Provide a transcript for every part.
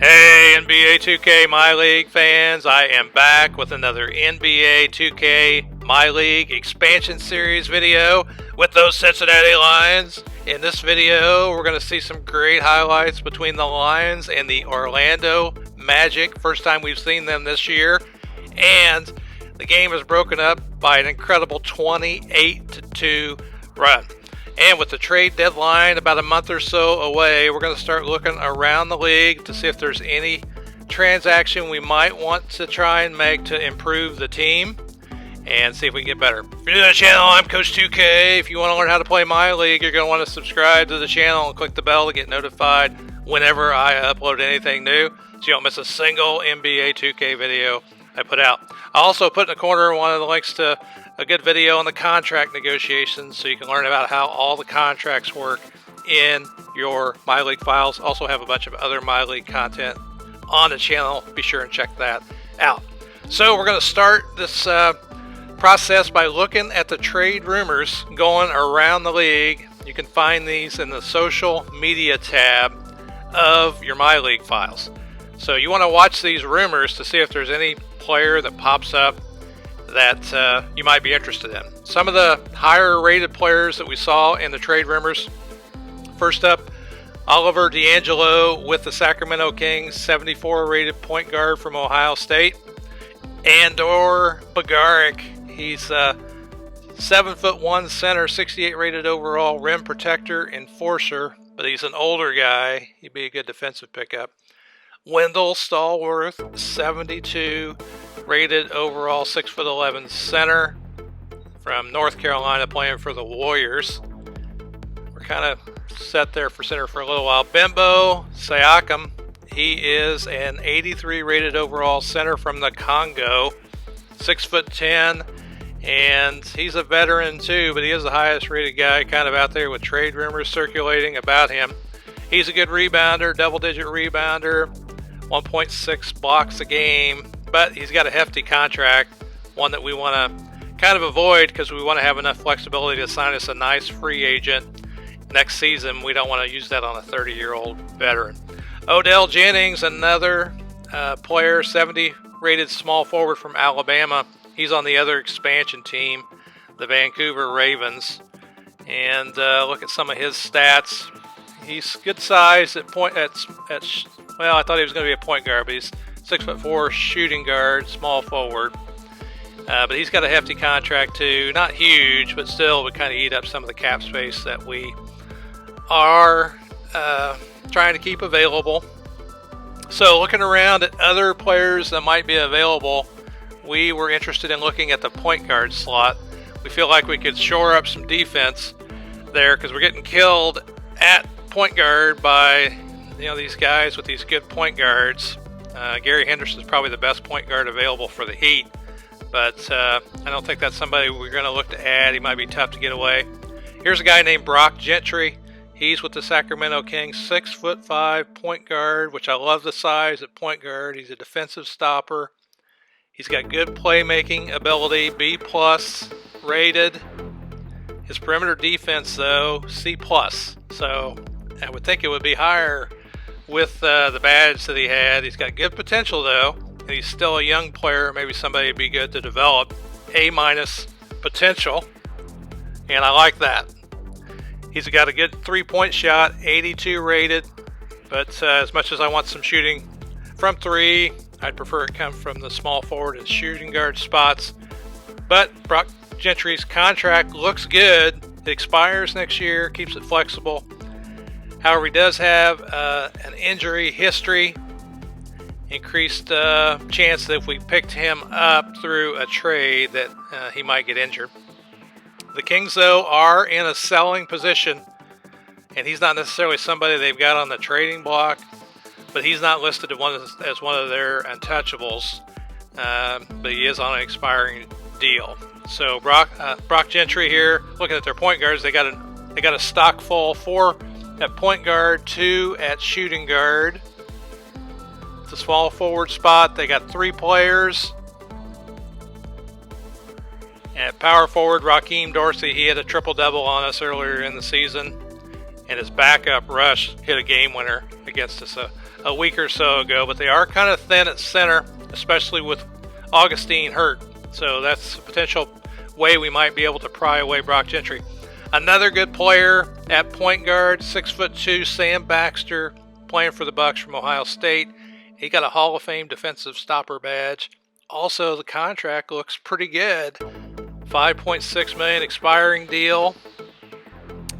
Hey NBA 2K MyLeague fans, I am back with another NBA 2K MyLeague Expansion Series video with those Cincinnati Lions. In this video, we're going to see some great highlights between the Lions and the Orlando Magic. First time we've seen them this year. And the game is broken up by an incredible 28-2 run. And with the trade deadline about a month or so away, we're going to start looking around the league to see if there's any transaction we might want to try and make to improve the team and see if we can get better. If you're new to the channel, I'm Coach 2K. If you want to learn how to play my league, you're going to want to subscribe to the channel and click the bell to get notified whenever I upload anything new so you don't miss a single NBA 2K video I put out. I also put in the corner one of the links to a good video on the contract negotiations so you can learn about how all the contracts work in your MyLeague files. Also have a bunch of other MyLeague content on the channel. Be sure and check that out. So we're going to start this process by looking at the trade rumors going around the league. You can find these in the social media tab of your MyLeague files. So you want to watch these rumors to see if there's any player that pops up that you might be interested in. Some of the higher rated players that we saw in the trade rumors. First up, Oliver D'Angelo with the Sacramento Kings, 74 rated point guard from Ohio State. Andor Bagaric, he's 7'1" center, 68 rated overall, rim protector, enforcer, but he's an older guy. He'd be a good defensive pickup. Wendell Stallworth, 72 rated overall, 6'11" center from North Carolina, playing for the Warriors. We're kind of set there for center for a little while. Bimbo Siakam, he is an 83 rated overall center from the Congo, 6'10", and he's a veteran too, but he is the highest rated guy kind of out there with trade rumors circulating about him. He's a good rebounder, double-digit rebounder, 1.6 blocks a game, but he's got a hefty contract, one that we want to kind of avoid because we want to have enough flexibility to sign us a nice free agent next season. We don't want to use that on a 30-year-old veteran. Odell Jennings, another player, 70 rated small forward from Alabama. He's on the other expansion team, the Vancouver Ravens. And look at some of his stats. He's good size well, I thought he was going to be a point guard, but he's 6'4", shooting guard, small forward. But he's got a hefty contract too. Not huge, but still would kind of eat up some of the cap space that we are trying to keep available. So looking around at other players that might be available, we were interested in looking at the point guard slot. We feel like we could shore up some defense there because we're getting killed at point guard by these guys with these good point guards. Gary Henderson's probably the best point guard available for the Heat, but I don't think that's somebody we're going to look to add. He might be tough to get away. Here's a guy named Brock Gentry. He's with the Sacramento Kings, 6'5" point guard, which I love the size at point guard. He's a defensive stopper. He's got good playmaking ability, B+ rated. His perimeter defense, though, C+. So I would think it would be higher with the badge that he had. He's got good potential, though, and he's still a young player. Maybe somebody would be good to develop. A- potential, and I like that. He's got a good three-point shot, 82 rated, but as much as I want some shooting from three, I'd prefer it come from the small forward and shooting guard spots. But Brock Gentry's contract looks good. It expires next year, keeps it flexible. However, he does have an injury history, increased chance that if we picked him up through a trade that he might get injured. The Kings, though, are in a selling position, and he's not necessarily somebody they've got on the trading block, but he's not listed as one of their untouchables, but he is on an expiring deal. So Brock Gentry here, looking at their point guards, they got a stock full, 4 at point guard, 2 at shooting guard. The small forward spot, they got 3 players. At power forward, Raheem Dorsey, he had a triple-double on us earlier in the season. And his backup rush hit a game winner against us a a week or so ago, but they are kind of thin at center, especially with Augustine hurt. So that's a potential way we might be able to pry away Brock Gentry. Another good player at point guard, 6'2", Sam Baxter, playing for the Bucks from Ohio State. He got a Hall of Fame defensive stopper badge. Also, the contract looks pretty good. $5.6 million expiring deal.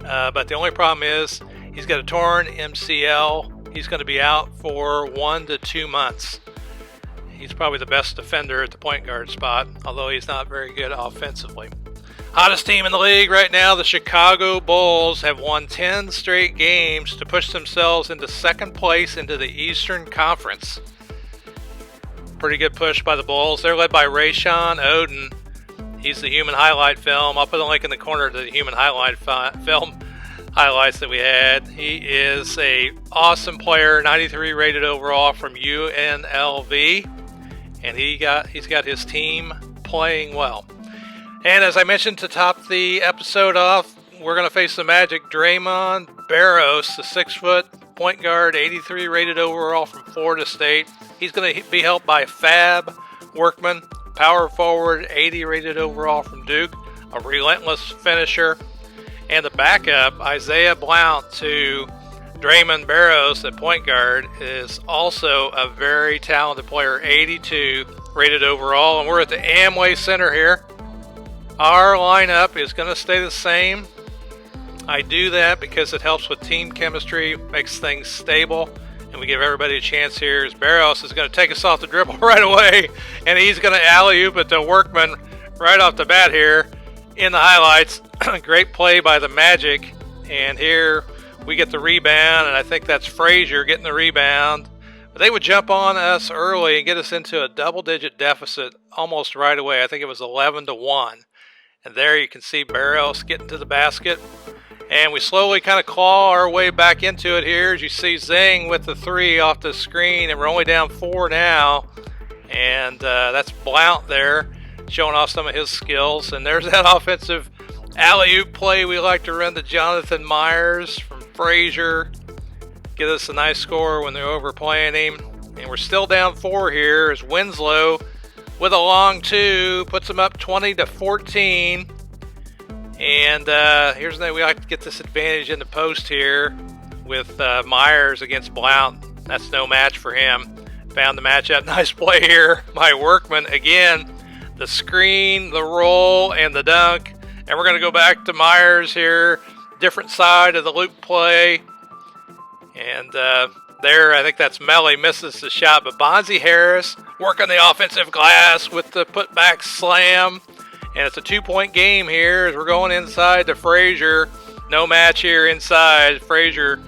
But the only problem is he's got a torn MCL. He's going to be out for 1 to 2 months. He's probably the best defender at the point guard spot, although he's not very good offensively. Hottest team in the league right now, the Chicago Bulls, have won 10 straight games to push themselves into second place into the Eastern Conference. Pretty good push by the Bulls. They're led by Rayshawn Oden. He's the human highlight film. I'll put a link in the corner to the human highlight film highlights that we had. He is a awesome player, 93 rated overall from UNLV, and he's got his team playing well. And as I mentioned to top the episode off, we're going to face the Magic. Draymond Barros, the 6-foot point guard, 83 rated overall from Florida State. He's going to be helped by Fab Workman, power forward, 80 rated overall from Duke, a relentless finisher. And the backup, Isaiah Blount, to Draymond Barros at point guard, is also a very talented player, 82 rated overall. And we're at the Amway Center here. Our lineup is going to stay the same. I do that because it helps with team chemistry, makes things stable, and we give everybody a chance here. As Barros is going to take us off the dribble right away, and he's going to alley-oop it to Workman right off the bat here in the highlights. Great play by the Magic, and here we get the rebound, and I think that's Frazier getting the rebound. But they would jump on us early and get us into a double-digit deficit almost right away. I think it was 11-1. And there you can see Barros getting to the basket. And we slowly kind of claw our way back into it here. As you see Zing with the 3 off the screen. And we're only down 4 now. And that's Blount there showing off some of his skills. And there's that offensive alley-oop play we like to run to Jonathan Myers from Frazier. Get us a nice score when they're overplaying him. And we're still down 4 here as Winslow with a long 2 puts them up 20-14. And here's the thing, we like to get this advantage in the post here with Myers against Blount. That's no match for him. Found the matchup. Nice play here by Workman. Again, the screen, the roll, and the dunk. And we're going to go back to Myers here. Different side of the loop play. And there, I think that's Melly, misses the shot. But Bonzi Harris working the offensive glass with the putback slam. And it's a 2-point game here as we're going inside to Frazier. No match here inside. Frazier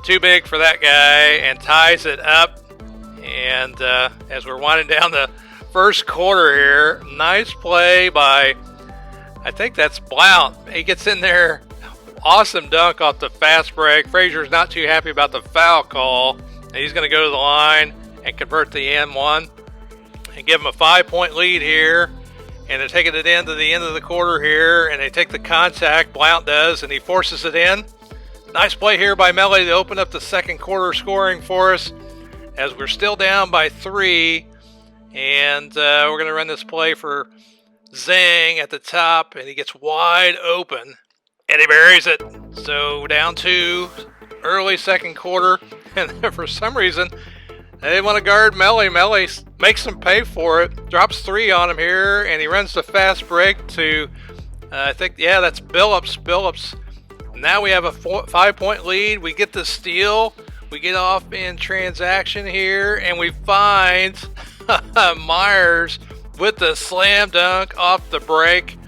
too big for that guy and ties it up. And as we're winding down the first quarter here, nice play by, I think that's Blount. He gets in there. Awesome dunk off the fast break. Frazier's not too happy about the foul call. And he's going to go to the line and convert the M1 and give him a 5-point lead here. And they're taking it in to the end of the quarter here. And they take the contact, Blount does, and he forces it in. Nice play here by Melly to open up the second quarter scoring for us as we're still down by 3. And we're going to run this play for Zing at the top. And he gets wide open. And he buries it. So down 2, early second quarter. And for some reason, they didn't want to guard Melly. Melly makes him pay for it. Drops 3 on him here. And he runs the fast break to, I think, yeah, that's Billups. Billups. Now we have a 5-point lead. We get the steal. We get off in transaction here. And we find Myers with the slam dunk off the break.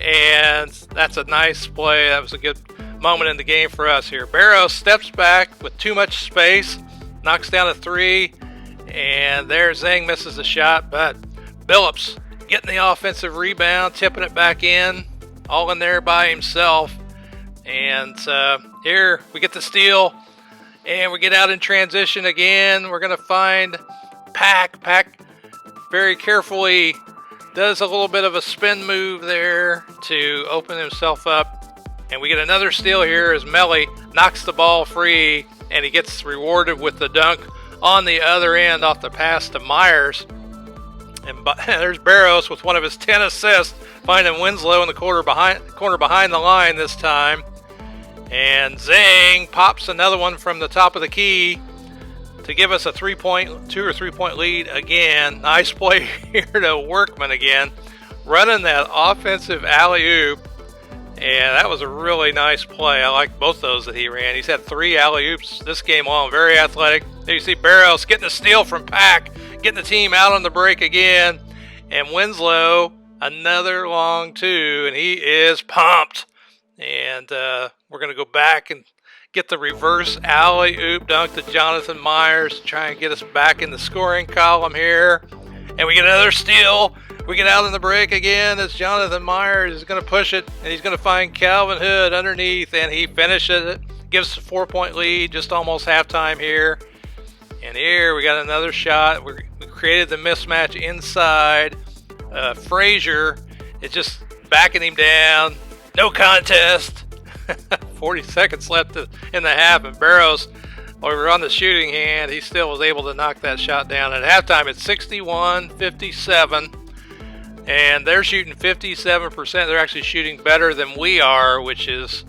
And that's a nice play. That was a good moment in the game for us here. Barrows steps back with too much space, knocks down a 3, and there Zing misses the shot, but Billups getting the offensive rebound, tipping it back in, all in there by himself. And here we get the steal, and we get out in transition again. We're going to find Pack. Pack very carefully does a little bit of a spin move there to open himself up. And we get another steal here as Melly knocks the ball free, and he gets rewarded with the dunk on the other end off the pass to Myers. And there's Barros with one of his 10 assists, finding Winslow in the corner behind the line this time. And Zing pops another one from the top of the key to give us a 2 or 3 point lead again. Nice play here to Workman again, running that offensive alley-oop. And that was a really nice play. I like both those that he ran. He's had 3 alley-oops this game long. Very athletic. There you see Barros getting a steal from Pack, getting the team out on the break again. And Winslow, another long 2, and he is pumped. And we're going to go back and get the reverse alley-oop dunk to Jonathan Myers to try and get us back in the scoring column here. And we get another steal. We get out in the break again as Jonathan Myers is going to push it, and he's going to find Calvin Hood underneath, and he finishes it. Gives us a 4-point lead, just almost halftime here. And here we got another shot. We created the mismatch inside. Frazier is just backing him down. No contest. 40 seconds left in the half, and Barros, while we were on the shooting hand, he still was able to knock that shot down. At halftime, it's 61-57. And they're shooting 57%. They're actually shooting better than we are, which is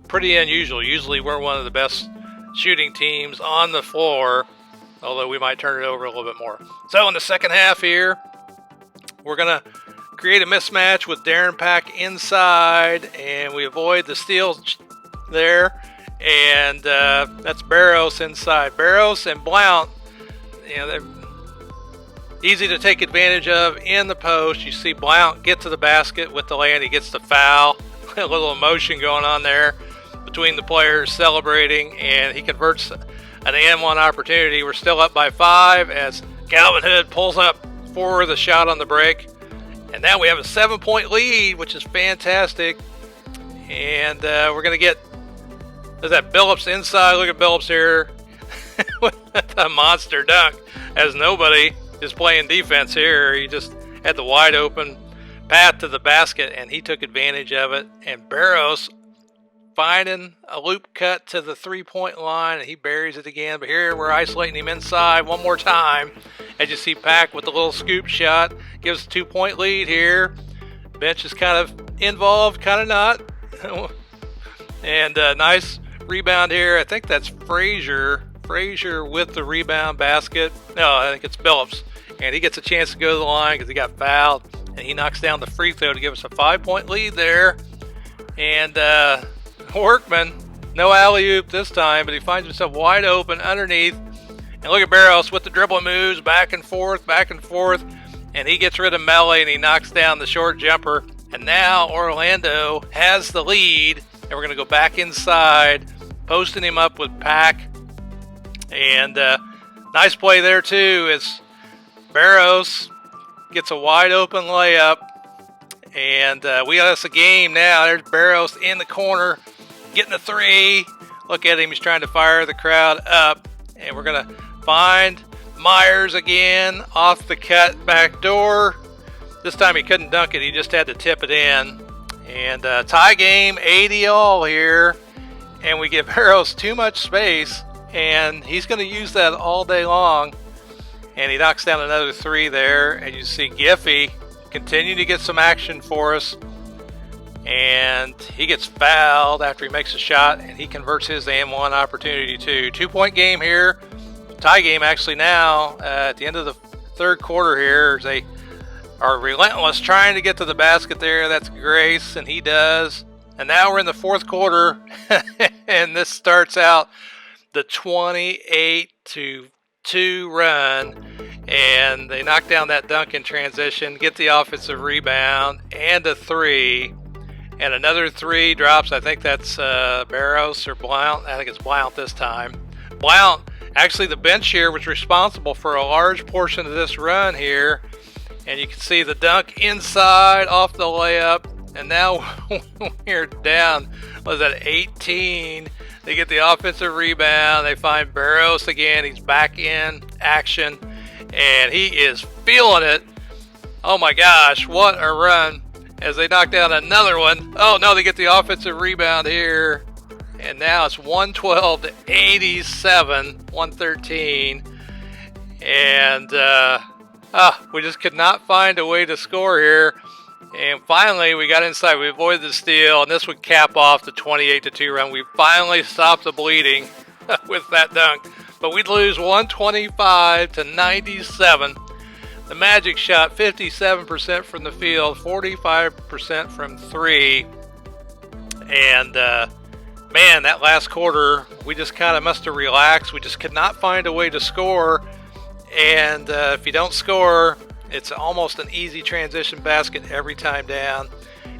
pretty unusual. Usually we're one of the best shooting teams on the floor, although we might turn it over a little bit more. So in the second half here, we're going to create a mismatch with Darren Pack inside, and we avoid the steals there. And that's Barros inside. Barros and Blount, they're easy to take advantage of in the post. You see Blount get to the basket with the land. He gets the foul. A little emotion going on there between the players celebrating, and he converts an and-one opportunity. We're still up by 5 as Calvin Hood pulls up for the shot on the break. And now we have a 7-point lead, which is fantastic. And we're going to get, there's that Billups inside. Look at Billups here with a monster dunk, as nobody is playing defense here. He just had the wide open path to the basket, and he took advantage of it. And Barros finding a loop cut to the 3-point line, and he buries it again. But here we're isolating him inside one more time. As you see Pack with the little scoop shot, gives a 2-point lead here. Bench is kind of involved, kind of not. And nice rebound here. I think that's Frazier with the rebound basket. No, I think it's Billups. And he gets a chance to go to the line because he got fouled. And he knocks down the free throw to give us a 5-point lead there. And Workman, no alley-oop this time, but he finds himself wide open underneath. And look at Barros with the dribble moves back and forth. And he gets rid of Melee, and he knocks down the short jumper. And now Orlando has the lead. And we're going to go back inside, posting him up with Pack. And nice play there, too, as Barros gets a wide open layup. And we got us a game now. There's Barros in the corner, getting the 3. Look at him. He's trying to fire the crowd up. And we're going to find Myers again off the cut back door. This time he couldn't dunk it. He just had to tip it in. And tie game, 80 all here. And we give Barros too much space. And he's going to use that all day long. And he knocks down another 3 there. And you see Giffey continue to get some action for us. And he gets fouled after he makes a shot. And he converts his and-one opportunity too. 2-point game here. Tie game actually now. At the end of the third quarter here, they are relentless trying to get to the basket there. That's Grace, and he does. And now we're in the fourth quarter. And this starts out the 28-2 run, and they knock down that dunk in transition, get the offensive rebound and a 3, and another 3 drops. I think that's Barros or Blount. I think it's Blount this time. Blount, actually the bench here, was responsible for a large portion of this run here, and you can see the dunk inside off the layup. And now we're down, was that 18? They get the offensive rebound. They find Barros again. He's back in action, and he is feeling it. Oh my gosh, what a run as they knock down another one. Oh no, they get the offensive rebound here, and now it's 112-87, 113. And we just could not find a way to score here. And finally, we got inside. We avoided the steal, and this would cap off the 28-2 run. We finally stopped the bleeding with that dunk. But we'd lose 125-97. The Magic shot 57% from the field, 45% from three. And, man, that last quarter, we just kind of must have relaxed. We just could not find a way to score. And if you don't score, it's almost an easy transition basket every time down.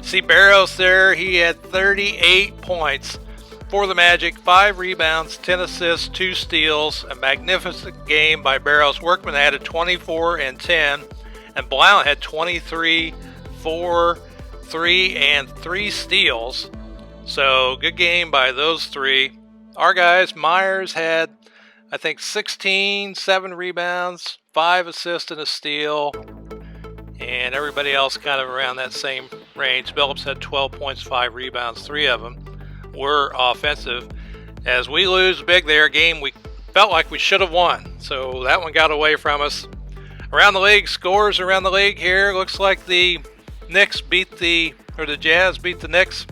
See Barros there, he had 38 points for the Magic, 5 rebounds, 10 assists, 2 steals. A magnificent game by Barros. Workman added 24 and 10, and Blount had 23, 4, 3, and 3 steals. So good game by those three. Our guys, Myers had, I think, 16, 7 rebounds, 5 assists and a steal. And everybody else kind of around that same range. Phillips had 12 points, 5 rebounds, 3 of them were offensive. As we lose big there, game we felt like we should have won. So that one got away from us. Around the league, scores around the league here. Looks like the Jazz beat the Knicks.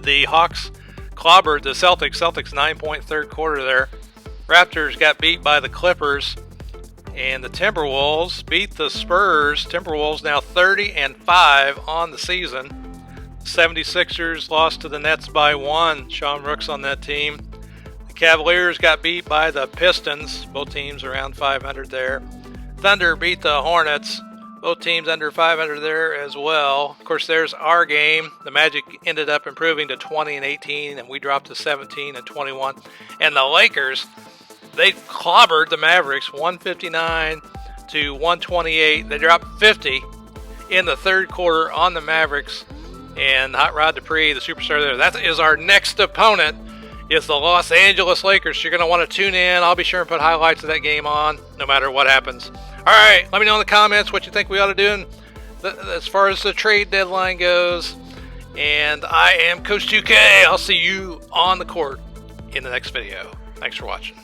The Hawks clobbered the Celtics. Celtics 9-point third quarter there. Raptors got beat by the Clippers. And the Timberwolves beat the Spurs. Timberwolves now 30-5 on the season. 76ers lost to the Nets by 1. Sean Rooks on that team. The Cavaliers got beat by the Pistons. Both teams around 500 there. Thunder beat the Hornets. Both teams under 500 there as well. Of course, there's our game. The Magic ended up improving to 20-18, and we dropped to 17-21. And the Lakers, they clobbered the Mavericks 159-128. They dropped 50 in the third quarter on the Mavericks. And Hot Rod Dupree, the superstar there, that is our next opponent, is the Los Angeles Lakers. You're going to want to tune in. I'll be sure and put highlights of that game on no matter what happens. All right, let me know in the comments what you think we ought to do as far as the trade deadline goes. And I am Coach 2K. I'll see you on the court in the next video. Thanks for watching.